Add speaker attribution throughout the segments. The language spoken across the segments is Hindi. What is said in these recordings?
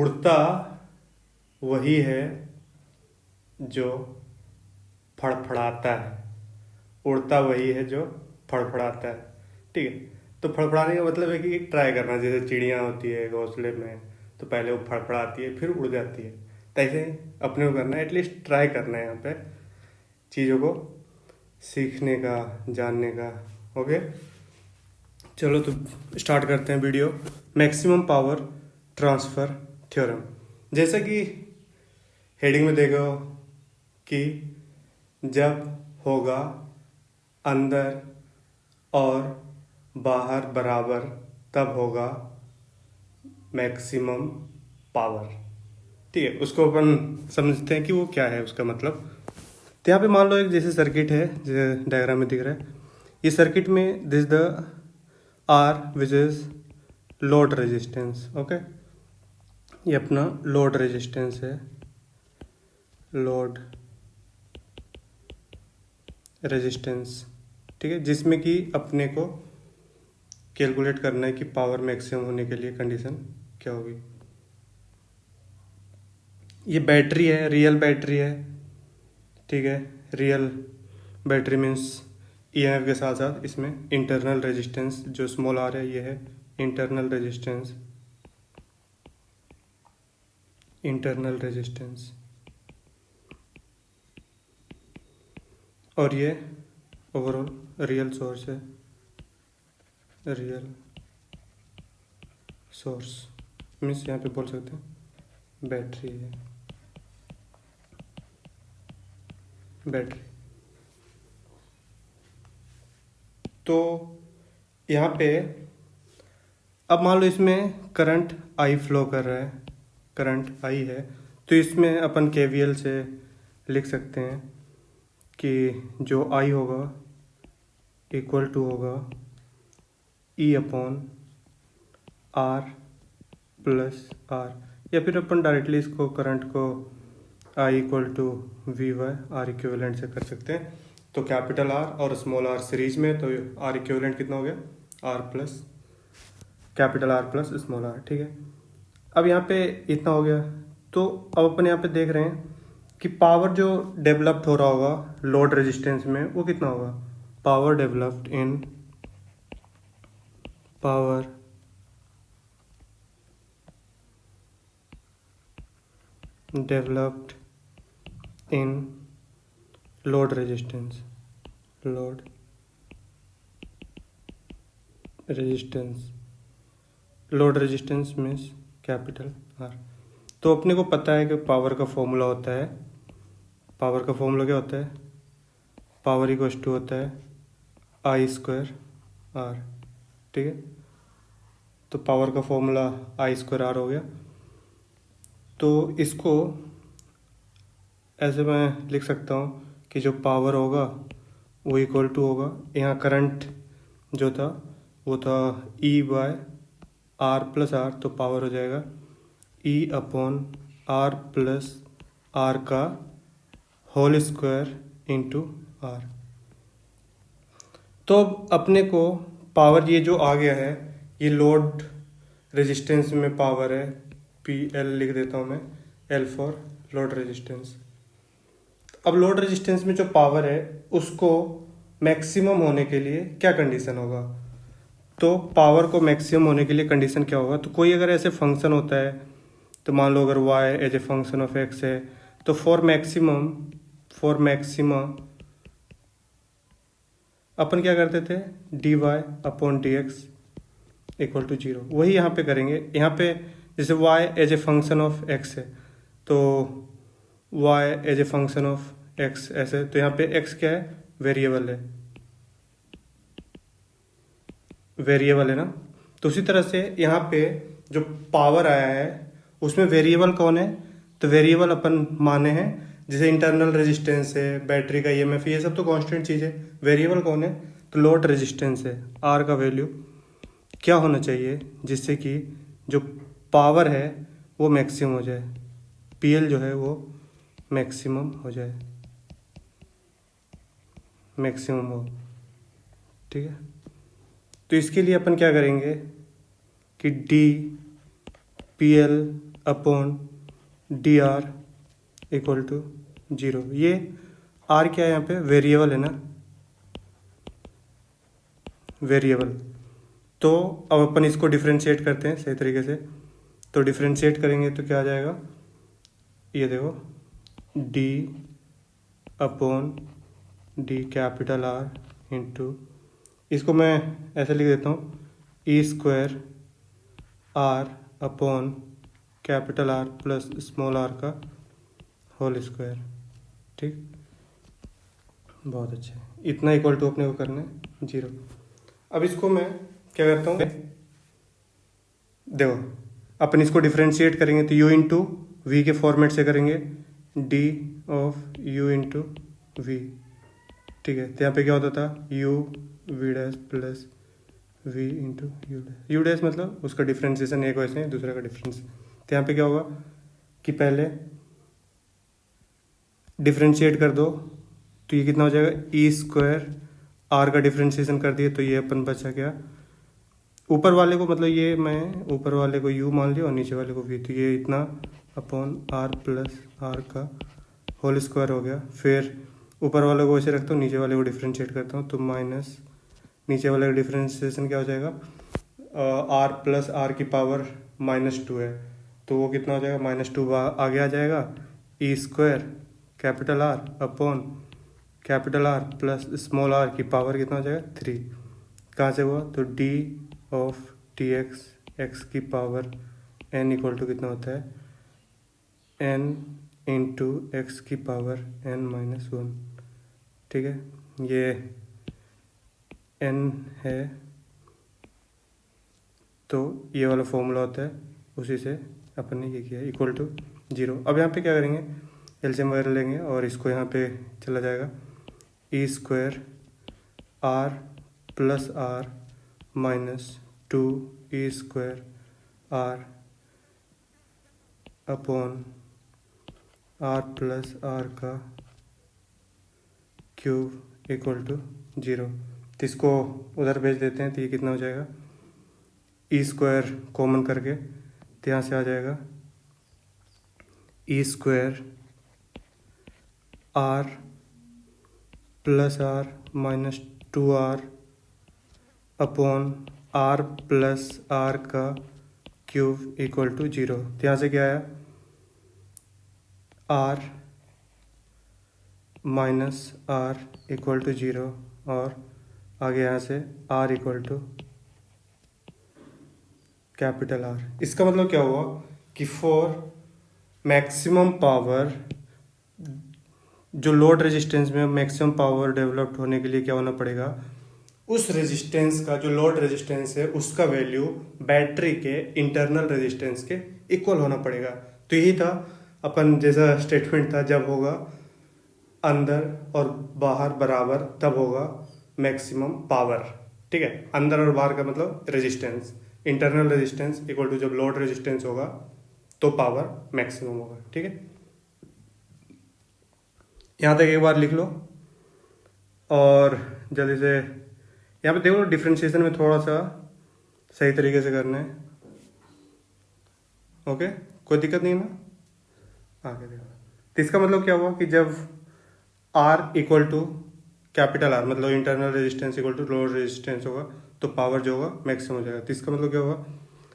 Speaker 1: उड़ता वही है जो फड़फड़ाता है। उड़ता वही है जो फड़फड़ाता है। ठीक है। तो फड़फड़ाने का मतलब है कि ट्राई करना, जैसे चिड़िया होती है घोंसले में, तो पहले वो फड़फड़ाती है फिर उड़ जाती है। तो ऐसे ही अपने को करना है, एटलीस्ट ट्राई करना है यहाँ पे चीज़ों को सीखने का, जानने का। ओके, चलो तो स्टार्ट करते हैं video. Maximum power transfer theorem. जैसा कि हेडिंग में देखो कि जब होगा अंदर और बाहर बराबर तब होगा मैक्सिमम पावर। ठीक है, उसको अपन समझते हैं कि वो क्या है, उसका मतलब। तो यहाँ पे मान लो एक जैसे सर्किट है, जैसे डायग्राम में दिख रहा है। इस सर्किट में this the R which is load resistance. Okay, ये अपना लोड रेजिस्टेंस है, लोड रेजिस्टेंस। ठीक है, जिसमें कि अपने को कैलकुलेट करना है कि पावर मैक्सिमम होने के लिए कंडीशन क्या होगी। ये बैटरी है, रियल बैटरी है। ठीक है, रियल बैटरी मीन्स ईएमएफ के साथ साथ इसमें इंटरनल रेजिस्टेंस जो स्मॉल आर है, ये है इंटरनल रेजिस्टेंस। इंटरनल रेजिस्टेंस और ये ओवरऑल रियल सोर्स है, रियल सोर्स मीन्स यहाँ पे बोल सकते हैं बैटरी है, बैटरी। तो यहाँ पे अब मान लो इसमें करंट आई फ्लो कर रहा है, करंट आई है, तो इसमें अपन केवीएल से लिख सकते हैं कि जो आई होगा इक्वल टू होगा E upon R plus R, या फिर अपन डायरेक्टली इसको करंट को I equal to V by R equivalent से कर सकते हैं। तो कैपिटल आर और स्मॉल आर सीरीज में, तो आर इक्विवेलेंट कितना हो गया, R plus capital R plus small R. ठीक है, अब यहाँ पे इतना हो गया। तो अब अपन यहाँ पे देख रहे हैं कि पावर जो डेवलप्ड हो रहा होगा लोड रेजिस्टेंस में वो कितना होगा, power developed in power developed in load resistance, load resistance, load resistance means capital R. तो अपने को पता है कि पावर का फॉर्मूला होता है, पावर का फॉर्मूला क्या होता है, पावर इक्वल्स टू होता है आई स्क्वायर आर। ठीक है, तो पावर का फॉर्मूला आई स्क्वायर आर हो गया। तो इसको ऐसे मैं लिख सकता हूँ कि जो पावर होगा वो इक्वल टू होगा, यहाँ करंट जो था वो था E by R plus R, तो पावर हो जाएगा E upon R plus R का होल स्क्वायर इंटू आर। तो अब अपने को पावर ये जो आ गया है, ये लोड रेजिस्टेंस में पावर है, पी एल लिख देता हूँ मैं, एल फॉर लोड रेजिस्टेंस। अब लोड रेजिस्टेंस में जो पावर है उसको मैक्सिमम होने के लिए क्या कंडीशन होगा, तो पावर को मैक्सिमम होने के लिए कंडीशन क्या होगा। तो कोई अगर ऐसे फंक्शन होता है, तो मान लो अगर y as a function of x है, तो फॉर मैक्सिमा अपन क्या करते थे, d y upon d x equal to 0। वही यहाँ पे करेंगे। यहाँ पे जैसे y as a function of x है, तो y as a function of x ऐसे, तो यहाँ पे x क्या है, वेरिएबल है, वेरिएबल है ना। तो उसी तरह से यहाँ पे जो पावर आया है उसमें वेरिएबल कौन है, तो वेरिएबल अपन माने हैं जैसे इंटरनल रेजिस्टेंस है, बैटरी का ईएमएफ, ये सब तो कांस्टेंट चीज़ है। वेरिएबल कौन है, तो लोड रेजिस्टेंस है। आर का वैल्यू क्या होना चाहिए जिससे कि जो पावर है वो मैक्सिमम हो जाए, पीएल जो है वो मैक्सिमम हो जाए, मैक्सिमम हो। ठीक है, तो इसके लिए अपन क्या करेंगे कि d P L upon d R equal to 0। ये आर क्या है यहाँ पे, वेरिएबल है ना, वेरिएबल। तो अब अपन इसको डिफ्रेंशिएट करते हैं सही तरीके से। तो डिफ्रेंशिएट करेंगे तो क्या आ जाएगा, ये देखो D upon D capital R into, इसको मैं ऐसे लिख देता हूँ, E square R upon capital R plus small R का होल स्क्वायर। ठीक, बहुत अच्छा। इतना इक्वल टू अपने को करना है 0। अब इसको मैं क्या करता हूँ, देखो अपन इसको डिफ्रेंशिएट करेंगे तो u इंटू वी के फॉर्मेट से करेंगे, d of u into v. ठीक है, तो यहाँ पे क्या होता था, u v dash plus v into you dash. You dash मतलब उसका डिफ्रेंशिएशन, एक वैसे दूसरे का डिफरेंस। तो यहाँ पे क्या होगा कि पहले डिफ्रेंशिएट कर दो तो ये कितना हो जाएगा, ई स्क्वायर आर का डिफ्रेंशिएशन कर दिए तो ये अपन बचा क्या, ऊपर वाले को मतलब ये मैं ऊपर वाले को u मान लिया और नीचे वाले को v, तो ये इतना अपॉन आर प्लस आर का होल स्क्वायर हो गया। फिर ऊपर वाले को ऐसे रखता हूँ, नीचे वाले को डिफ्रेंशिएट करता हूँ तो माइनस नीचे वाले का डिफ्रेंशिएशन क्या हो जाएगा, आर प्लस आर की पावर -2 है तो वो कितना हो जाएगा, -2 आगे आ जाएगा, E square capital R upon capital R plus small R की पावर कितना हो जाएगा 3। कहाँ से हुआ, तो D of T X X की पावर n इक्वल टू कितना होता है n इंटू एक्स की पावर n-1। ठीक है, ये n है तो ये वाला फॉर्मूला होता है, उसी से अपन ने ये किया इक्वल टू 0। अब यहाँ पे क्या करेंगे, एलसीएम वगैरह लेंगे और इसको यहाँ पे चला जाएगा, E square R plus R -2 E square R upon R plus R का क्यूब इक्वल टू 0। तो इसको उधर भेज देते हैं तो ये कितना हो जाएगा, ई स्क्वायर कॉमन करके तो यहाँ से आ जाएगा E square R plus R -2r upon R plus R का क्यूब इक्वल टू 0। तो यहाँ से क्या आया, R minus R equal to 0 और आगे यहाँ से R equal to capital R. इसका मतलब क्या हुआ कि फॉर मैक्सिमम पावर, जो लोड रेजिस्टेंस में मैक्सिमम पावर डेवलप्ड होने के लिए क्या होना पड़ेगा, उस रेजिस्टेंस का जो लोड रेजिस्टेंस है उसका वैल्यू बैटरी के इंटरनल रेजिस्टेंस के इक्वल होना पड़ेगा। तो यही था अपन जैसा स्टेटमेंट था, जब होगा अंदर और बाहर बराबर तब होगा मैक्सिमम पावर। ठीक है, अंदर और बाहर का मतलब resistance, internal resistance equal to जब लोड रेजिस्टेंस होगा तो पावर मैक्सिमम होगा। ठीक है, यहाँ तक एक बार लिख लो और जल्दी से यहाँ पे देखो, डिफ्रेंशिएशन में थोड़ा सा सही तरीके से करना है। ओके, कोई दिक्कत नहीं ना, आगे देखो। तो इसका मतलब क्या हुआ कि जब R equal to capital R मतलब internal resistance equal to load resistance होगा तो पावर जो होगा मैक्सिमम हो जाएगा। तो इसका मतलब क्या होगा,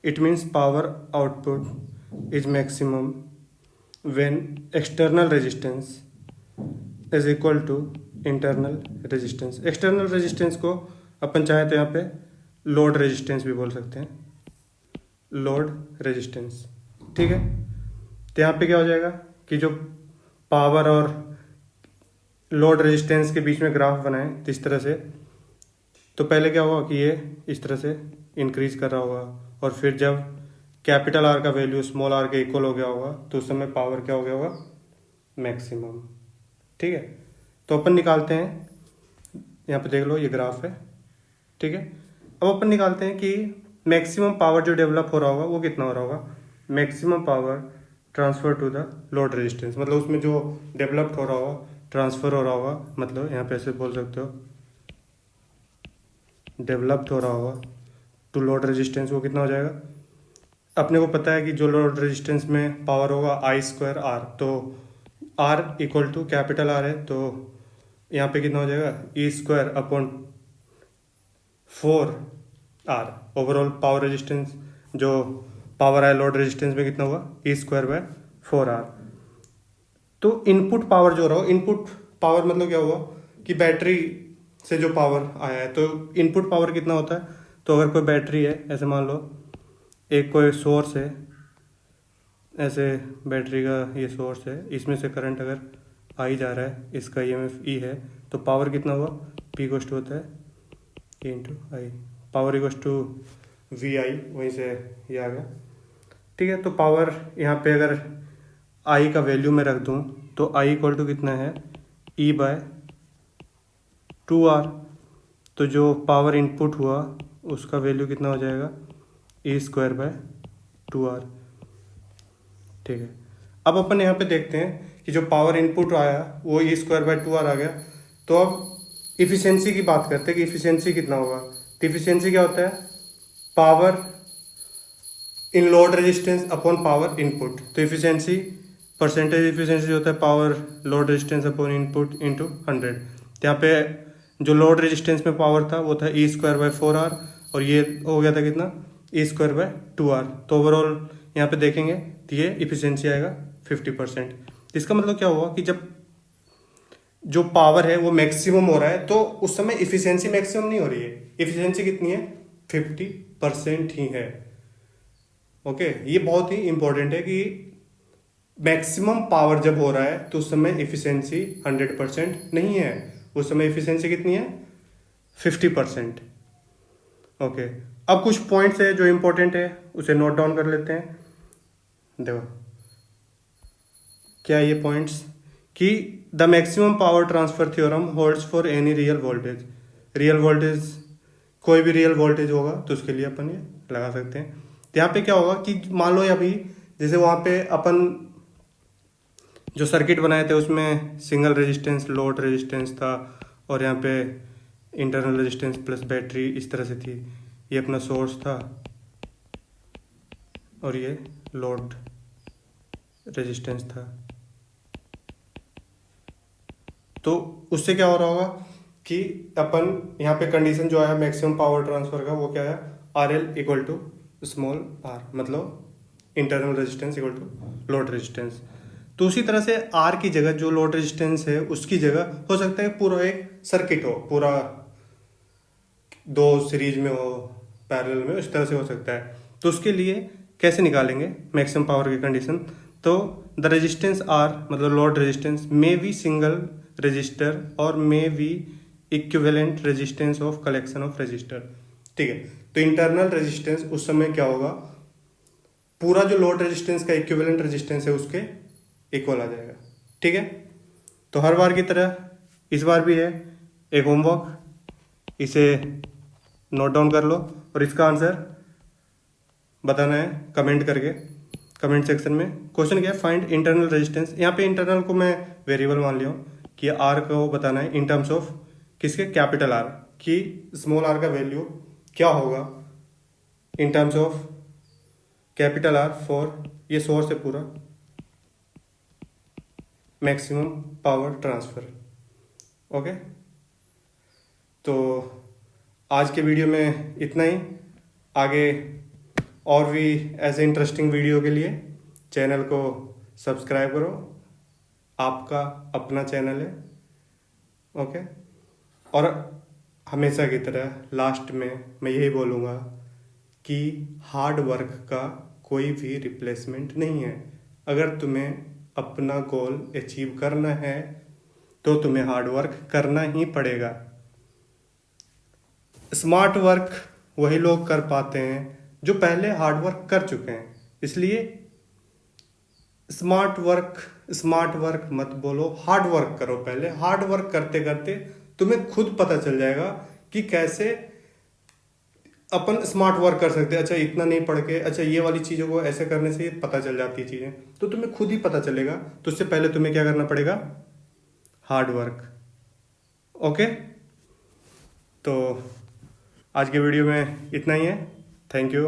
Speaker 1: it means power output is maximum when external resistance is equal to internal resistance. External resistance को अपन चाहे तो यहाँ पे लोड रेजिस्टेंस भी बोल सकते हैं, लोड रेजिस्टेंस। ठीक है, तो यहाँ पे क्या हो जाएगा कि जो पावर और लोड रेजिस्टेंस के बीच में ग्राफ बनाए तो इस तरह से, तो पहले क्या होगा कि ये इस तरह से इंक्रीज कर रहा होगा और फिर जब कैपिटल आर का वैल्यू स्मॉल आर के इक्वल हो गया होगा तो उस समय पावर क्या हो गया होगा, मैक्सिमम। ठीक है, तो अपन निकालते हैं, यहाँ पे देख लो ये ग्राफ है। ठीक है, अब अपन निकालते हैं कि मैक्सिमम पावर जो डेवलप हो रहा होगा वो कितना हो रहा होगा, maximum power transfer to the load resistance, मतलब उसमें जो डेवलप्ड हो रहा होगा, ट्रांसफर हो रहा होगा, मतलब यहाँ पे ऐसे बोल सकते हो डेवलप्ड हो रहा होगा टू लोड रेजिस्टेंस, वो कितना हो जाएगा, अपने को पता है कि जो लोड रेजिस्टेंस में पावर होगा आई स्क्वायर आर, तो R equal to capital R है, तो यहाँ पे कितना हो जाएगा E square upon 4 R. Overall power resistance जो पावर है लोड रेजिस्टेंस में कितना होगा ई स्क्वायर बाय 4 आर। तो इनपुट पावर जो रहा, इनपुट पावर मतलब क्या हुआ कि बैटरी से जो पावर आया है, तो इनपुट पावर कितना होता है। तो अगर कोई बैटरी है, ऐसे मान लो एक कोई सोर्स है, ऐसे बैटरी का ये सोर्स है, इसमें से करंट अगर आई जा रहा है, इसका ईएमएफ ई है, तो पावर कितना हुआ पी इक्वल टू होता है E into I, power equal to V I, वहीं से ये आ गया। ठीक है, तो पावर यहाँ पे अगर आई का वैल्यू में रख दूँ तो आई इक्वल टू कितना है ई बाय 2 आर। तो जो पावर इनपुट हुआ उसका वैल्यू कितना हो जाएगा ई स्क्वायर बाय 2 आर। ठीक है, अब अपन यहाँ पे देखते हैं कि जो पावर इनपुट आया वो ई स्क्वायर बाय 2 आर आ गया। तो अब इफिशियंसी की बात करते हैं कि इफिशियंसी कितना होगा। तो इफिशियंसी क्या होता है power in load resistance upon power input. तो इफिशियंसी परसेंटेज इफिशियंसी होता है power load resistance upon input into 100। यहाँ पे जो लोड रेजिस्टेंस में पावर था वो था ई स्क्वायर बाय 4 आर, और ये हो गया था कितना ई स्क्वायर बाय 2 आर। तो ओवरऑल यहाँ पे देखेंगे तो ये इफिशियंसी आएगा 50%। इसका मतलब क्या हुआ कि जब जो पावर है वो मैक्सिमम हो रहा है तो उस समय इफिशियंसी मैक्सिमम नहीं हो रही है, इफिशियंसी कितनी है 50% ही है। ओके, ये बहुत ही इंपॉर्टेंट है कि मैक्सिमम पावर जब हो रहा है तो उस समय इफिशियंसी 100% नहीं है, उस समय इफिशियंसी कितनी है 50%। ओके, अब कुछ पॉइंट्स है जो इंपॉर्टेंट है उसे नोट डाउन कर लेते हैं। देखो क्या ये पॉइंट्स कि the maximum power transfer theorem holds for any real voltage. Real voltage कोई भी रियल वोल्टेज होगा तो उसके लिए अपन ये लगा सकते हैं। तो यहाँ पे क्या होगा कि मान लो अभी जैसे वहाँ पे अपन जो सर्किट बनाए थे उसमें सिंगल रेजिस्टेंस लोड रेजिस्टेंस था, और यहाँ पे इंटरनल रेजिस्टेंस प्लस बैटरी इस तरह से थी। ये अपना सोर्स था और ये लोड रेजिस्टेंस था। तो उससे क्या हो रहा होगा कि अपन यहाँ पे कंडीशन जो आया मैक्सिमम पावर ट्रांसफर का वो क्या है R L equal to small R, मतलब internal resistance equal to load resistance. तो उसी तरह से आर की जगह जो लोड रेजिस्टेंस है उसकी जगह हो सकता है पूरा एक सर्किट हो, पूरा दो सीरीज में हो पैरेलल में, इस तरह से हो सकता है। तो उसके लिए कैसे निकालेंगे मैक्सिमम पावर की कंडीशन। तो द रेजिस्टेंस आर मतलब load resistance may be single resistor और may be equivalent resistance of collection of resistor. ठीक है, तो इंटरनल रेजिस्टेंस उस समय क्या होगा पूरा जो लोड रेजिस्टेंस का इक्विवेलेंट रेजिस्टेंस है उसके इक्वल आ जाएगा। ठीक है, तो हर बार की तरह इस बार भी है एक होमवर्क, इसे नोट डाउन कर लो और इसका आंसर बताना है कमेंट करके कमेंट सेक्शन में। क्वेश्चन क्या है फाइंड इंटरनल रेजिस्टेंस। यहाँ पे इंटरनल को मैं वेरिएबल मान लिया हूँ कि आर को बताना है इन टर्म्स ऑफ किसके कैपिटल आर, कि स्मॉल आर का वैल्यू क्या होगा in terms of capital R for ये सोर्स है पूरा मैक्सिमम पावर ट्रांसफर। ओके, तो आज के वीडियो में इतना ही। आगे और भी ऐसे इंटरेस्टिंग वीडियो के लिए चैनल को सब्सक्राइब करो, आपका अपना चैनल है। ओके, और हमेशा की तरह लास्ट में मैं यही बोलूँगा कि हार्ड वर्क का कोई भी रिप्लेसमेंट नहीं है। अगर तुम्हें अपना गोल अचीव करना है तो तुम्हें हार्ड वर्क करना ही पड़ेगा। स्मार्ट वर्क वही लोग कर पाते हैं जो पहले हार्ड वर्क कर चुके हैं। इसलिए स्मार्ट वर्क मत बोलो, हार्ड वर्क करो। पहले हार्ड वर्क करते करते तुम्हें खुद पता चल जाएगा कि कैसे अपन स्मार्ट वर्क कर सकते हैं। अच्छा इतना नहीं पढ़ के, अच्छा ये वाली चीज़ों को ऐसे करने से पता चल जाती है चीज़ें, तो तुम्हें खुद ही पता चलेगा। तो उससे पहले तुम्हें क्या करना पड़ेगा हार्ड वर्क। ओके, तो आज के वीडियो में इतना ही है। Thank you.